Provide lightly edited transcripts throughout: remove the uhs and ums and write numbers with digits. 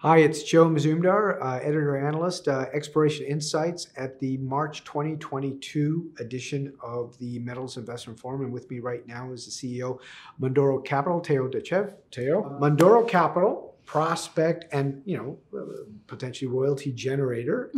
Hi, it's Joe Mazumdar, editor-analyst, Exploration Insights at the March 2022 edition of the Metals Investment Forum. And with me right now is the CEO, Mundoro Capital, Dechev. Mundoro Capital, prospect and, potentially royalty generator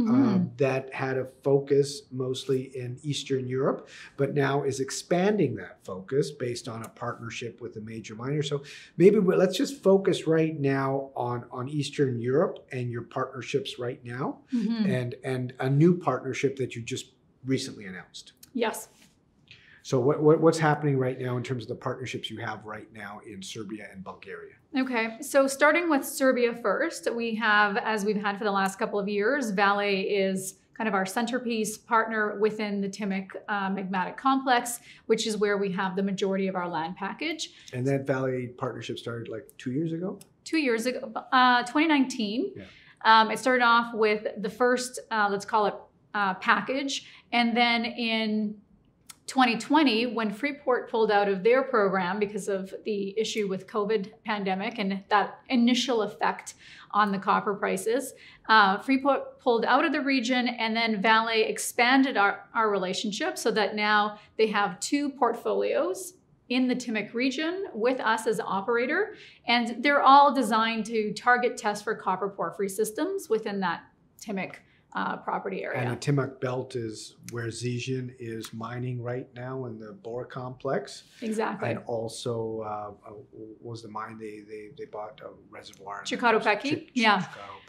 that had a focus mostly in Eastern Europe, but now is expanding that focus based on a partnership with a major miner. So maybe let's just focus right now on Eastern Europe and your partnerships right now, and a new partnership that you just recently announced. Yes. So what's happening right now in terms of the partnerships you have right now in Serbia and Bulgaria? Okay, so starting with Serbia first, we have, as we've had for the last couple of years, Vale is kind of our centerpiece partner within the Timok magmatic complex, which is where we have the majority of our land package. And that Vale partnership started like 2 years ago? 2 years ago, 2019. Yeah. It started off with the first, let's call it package. And then in 2020, when Freeport pulled out of their program because of the issue with COVID pandemic and that initial effect on the copper prices, Freeport pulled out of the region, and then Vale expanded our relationship so that now they have 2 portfolios in the Timok region with us as an operator, and they're all designed to target test for copper porphyry systems within that Timok property area. And the Timok belt is where Zijin is mining right now in the Bora complex. Exactly. And also was the mine they bought a reservoir. Chukotopeki, yeah,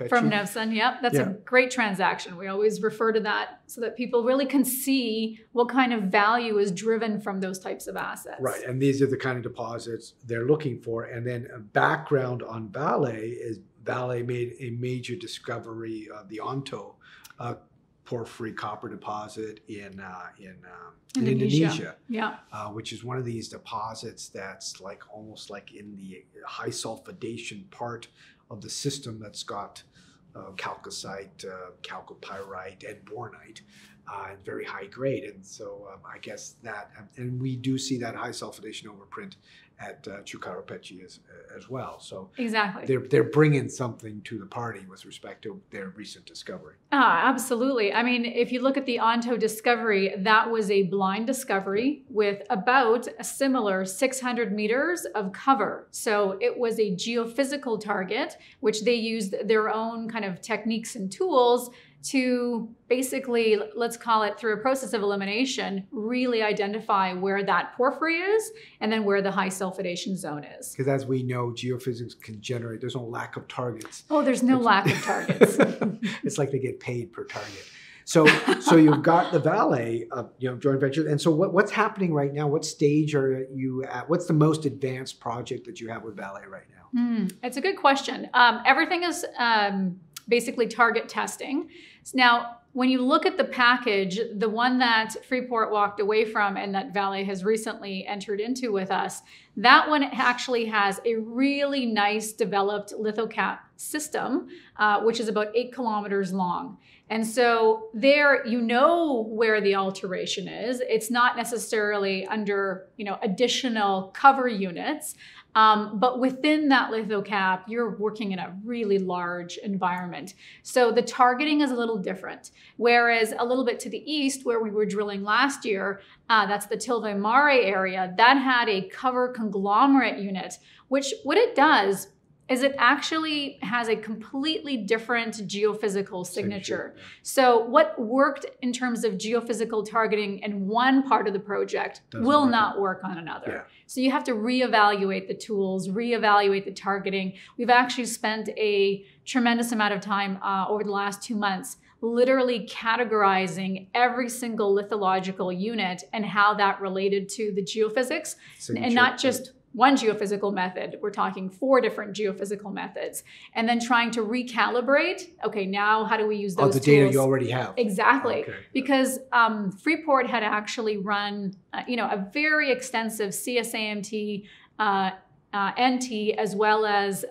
from Nevsun. Yep, that's a great transaction. We always refer to that so that people really can see what kind of value is driven from those types of assets. Right, and these are the kind of deposits they're looking for. And then a background on Vale is Vale made a major discovery of the Onto porphyry copper deposit in Indonesia, which is one of these deposits that's like almost like in the high sulfidation part of the system that's got chalcocite, chalcopyrite, and bornite, and very high grade. And so I guess that, and we do see that high sulfidation overprint at Chukotopeki as well. So exactly, they're bringing something to the party with respect to their recent discovery. Absolutely. I mean, if you look at the Onto discovery, that was a blind discovery with about a similar 600 meters of cover. So it was a geophysical target, which they used their own kind of techniques and tools to basically, let's call it through a process of elimination, really identify where that porphyry is and then where the high sulfidation zone is. Because as we know, geophysics can generate, there's no lack of targets. Oh, there's no lack of targets. It's like they get paid per target. So you've got the Vale, joint venture. And so what's happening right now? What stage are you at? What's the most advanced project that you have with Vale right now? It's a good question. Everything is basically target testing. Now, when you look at the package, the one that Freeport walked away from and that Vale has recently entered into with us, that one actually has a really nice developed lithocap system, which is about 8 kilometers long. And so there, where the alteration is. It's not necessarily under, additional cover units. But within that lithocap, you're working in a really large environment. So the targeting is a little different. Whereas a little bit to the east, where we were drilling last year, that's the Tilve Mare area, that had a cover conglomerate unit, which what it does is it actually has a completely different geophysical signature. So what worked in terms of geophysical targeting in one part of the project will not work on another. Yeah. So you have to reevaluate the tools, reevaluate the targeting. We've actually spent a tremendous amount of time over the last 2 months literally categorizing every single lithological unit and how that related to the geophysics, and not just one geophysical method. We're talking 4 different geophysical methods, and then trying to recalibrate. Okay, now how do we use those the tools? Data you already have. Exactly, because Freeport had actually run, a very extensive CSAMT NT, as well as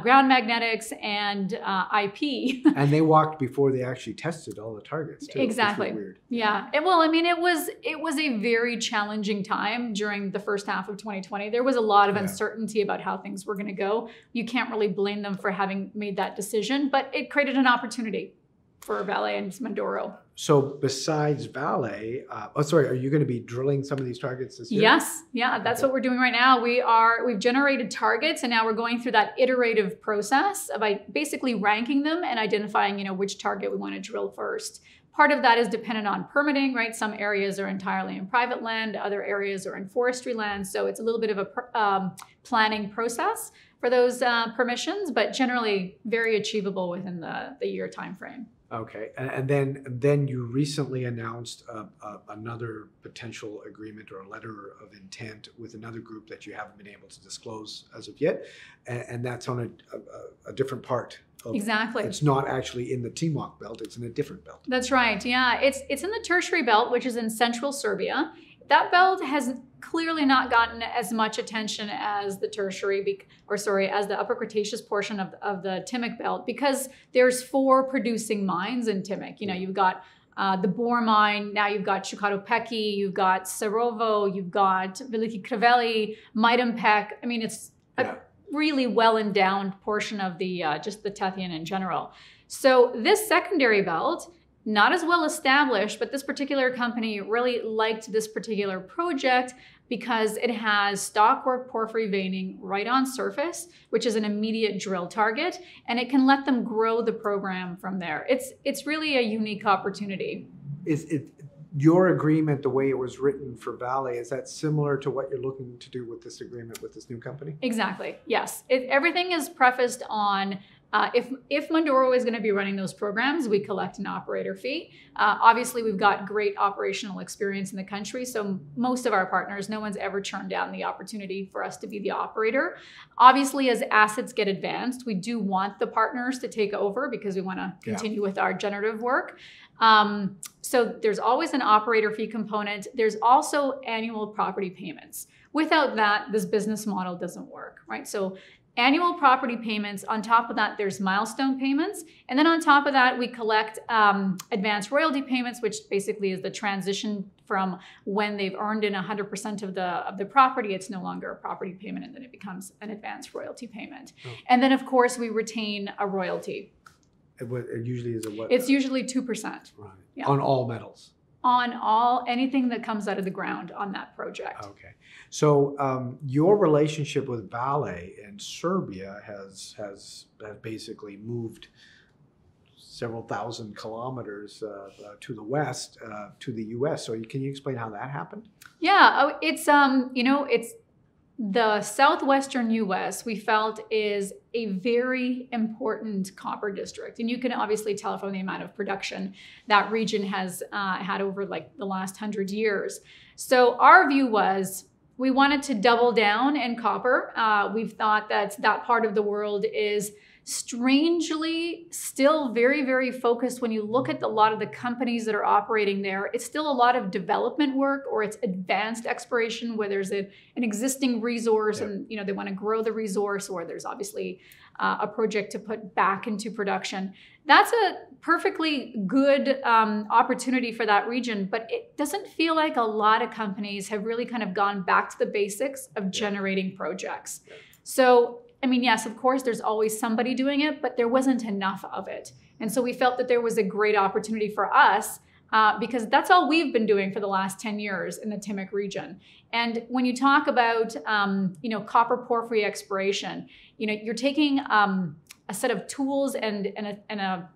ground magnetics and IP. And they walked before they actually tested all the targets too. Exactly. Which was weird. Yeah. Well, I mean, it was a very challenging time during the first half of 2020. There was a lot of uncertainty about how things were going to go. You can't really blame them for having made that decision, but it created an opportunity for Vale and Mundoro. So besides Vale, are you going to be drilling some of these targets this year? Yes. Yeah, that's what we're doing right now. We've generated targets, and now we're going through that iterative process of basically ranking them and identifying, which target we want to drill first. Part of that is dependent on permitting, right? Some areas are entirely in private land, other areas are in forestry land. So it's a little bit of a planning process for those permissions, but generally very achievable within the year timeframe. Okay, and then you recently announced another potential agreement or a letter of intent with another group that you haven't been able to disclose as of yet, and that's on a different part. Exactly. It's not actually in the Timok belt; it's in a different belt. That's right. Yeah, it's in the tertiary belt, which is in central Serbia. That belt has clearly not gotten as much attention as the tertiary, as the Upper Cretaceous portion of the Timok belt, because there's 4 producing mines in Timok. You've got the Bor mine, now you've got Čukaru-Peki, you've got Sarovo, you've got Veliki Kriveli, Majdanpek. I mean, it's a really well-endowed portion of the just the Tethyan in general. So this secondary belt, not as well established, but this particular company really liked this particular project because it has stockwork porphyry veining right on surface, which is an immediate drill target, and it can let them grow the program from there. It's really a unique opportunity. Is it your agreement, the way it was written for Vale, is that similar to what you're looking to do with this agreement with this new company? Exactly, yes. Everything is prefaced on if Mundoro is going to be running those programs, we collect an operator fee. Obviously, we've got great operational experience in the country, so most of our partners, no one's ever turned down the opportunity for us to be the operator. Obviously, as assets get advanced, we do want the partners to take over because we want to continue with our generative work. So there's always an operator fee component. There's also annual property payments. Without that, this business model doesn't work, right? So annual property payments. On top of that, there's milestone payments. And then on top of that, we collect advanced royalty payments, which basically is the transition from when they've earned in 100% of the property, it's no longer a property payment, and then it becomes an advanced royalty payment. Oh. And then, of course, we retain a royalty. It usually is a what? It's usually 2%. Right. Yeah. On all metals? On anything that comes out of the ground on that project. Okay. So your relationship with Vale in Serbia has basically moved several thousand kilometers to the west, to the U.S. So can you explain how that happened? Yeah, it's it's the southwestern U.S. we felt is a very important copper district. And you can obviously tell from the amount of production that region has had over like the last 100 years. So our view was we wanted to double down in copper. We've thought that that part of the world is strangely still very, very focused. When you look at a lot of the companies that are operating there, it's still a lot of development work, or it's advanced exploration where there's an existing resource and they want to grow the resource, or there's obviously a project to put back into production. That's a perfectly good opportunity for that region, but it doesn't feel like a lot of companies have really kind of gone back to the basics of generating projects. So I mean, yes, of course, there's always somebody doing it, but there wasn't enough of it. And so we felt that there was a great opportunity for us because that's all we've been doing for the last 10 years in the Timok region. And when you talk about, copper porphyry exploration, you're taking a set of tools and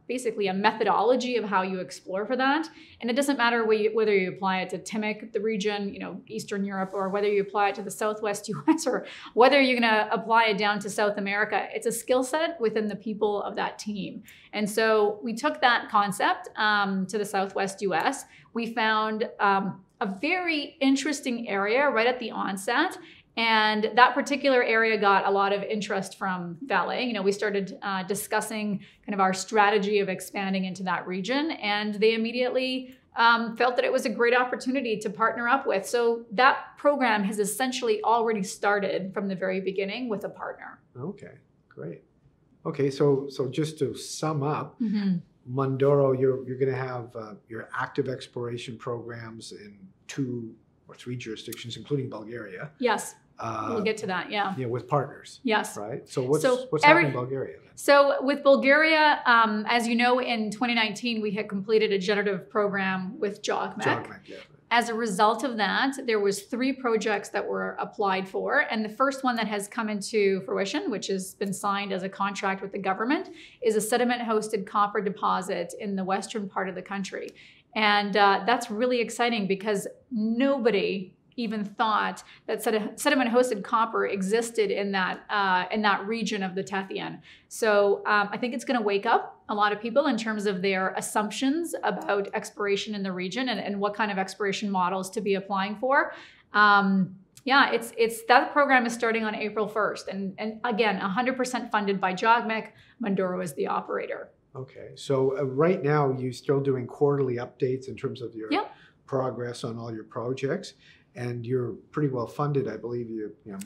basically a methodology of how you explore for that. And it doesn't matter whether you apply it to Timok, the region, Eastern Europe, or whether you apply it to the Southwest US, or whether you're going to apply it down to South America. It's a skill set within the people of that team. And so we took that concept to the Southwest US. We found a very interesting area right at the onset. And that particular area got a lot of interest from Vale. We started discussing kind of our strategy of expanding into that region, and they immediately felt that it was a great opportunity to partner up with. So that program has essentially already started from the very beginning with a partner. Okay, great. Okay, so just to sum up, Mundoro, you're going to have your active exploration programs in 2 or 3 jurisdictions, including Bulgaria. Yes, we'll get to that. Yeah. Yeah, with partners. Yes. Right. So what's happening in Bulgaria then? So with Bulgaria, as you know, in 2019 we had completed a generative program with JOGMEC. JOGMEC, yeah. As a result of that, there was 3 projects that were applied for. And the first one that has come into fruition, which has been signed as a contract with the government, is a sediment-hosted copper deposit in the western part of the country. And that's really exciting because nobody even thought that sediment-hosted copper existed in that region of the Tethyan. So I think it's going to wake up a lot of people in terms of their assumptions about exploration in the region and what kind of exploration models to be applying for. Yeah, it's that program is starting on April 1st, and again, 100% funded by JOGMEC. Mundoro is the operator. Okay, so right now you're still doing quarterly updates in terms of your progress on all your projects. And you're pretty well funded. I believe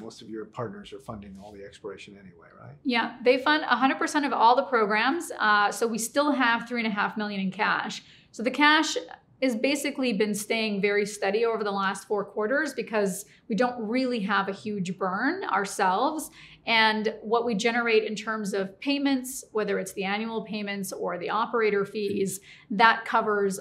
most of your partners are funding all the exploration anyway, right? Yeah, they fund 100% of all the programs. So we still have $3.5 million in cash. So the cash has basically been staying very steady over the last 4 quarters because we don't really have a huge burn ourselves. And what we generate in terms of payments, whether it's the annual payments or the operator fees, that covers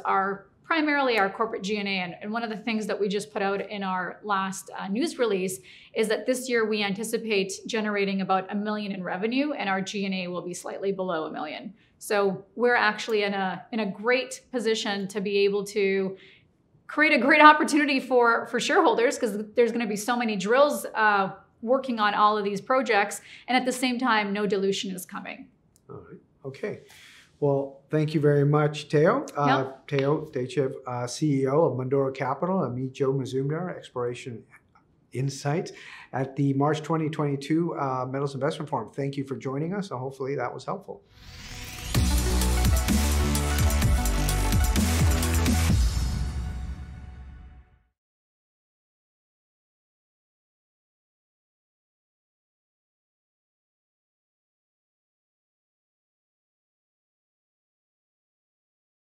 primarily our corporate G&A. And one of the things that we just put out in our last news release is that this year we anticipate generating about $1 million in revenue, and our G&A will be slightly below $1 million. So we're actually in a great position to be able to create a great opportunity for shareholders, because there's going to be so many drills working on all of these projects, and at the same time, no dilution is coming. All right. Okay. Well, thank you very much, Teo. Teo Dechev, CEO of Mundoro Capital, and me, Joe Mazumdar, Exploration Insights at the March 2022 Metals Investment Forum. Thank you for joining us, and hopefully that was helpful.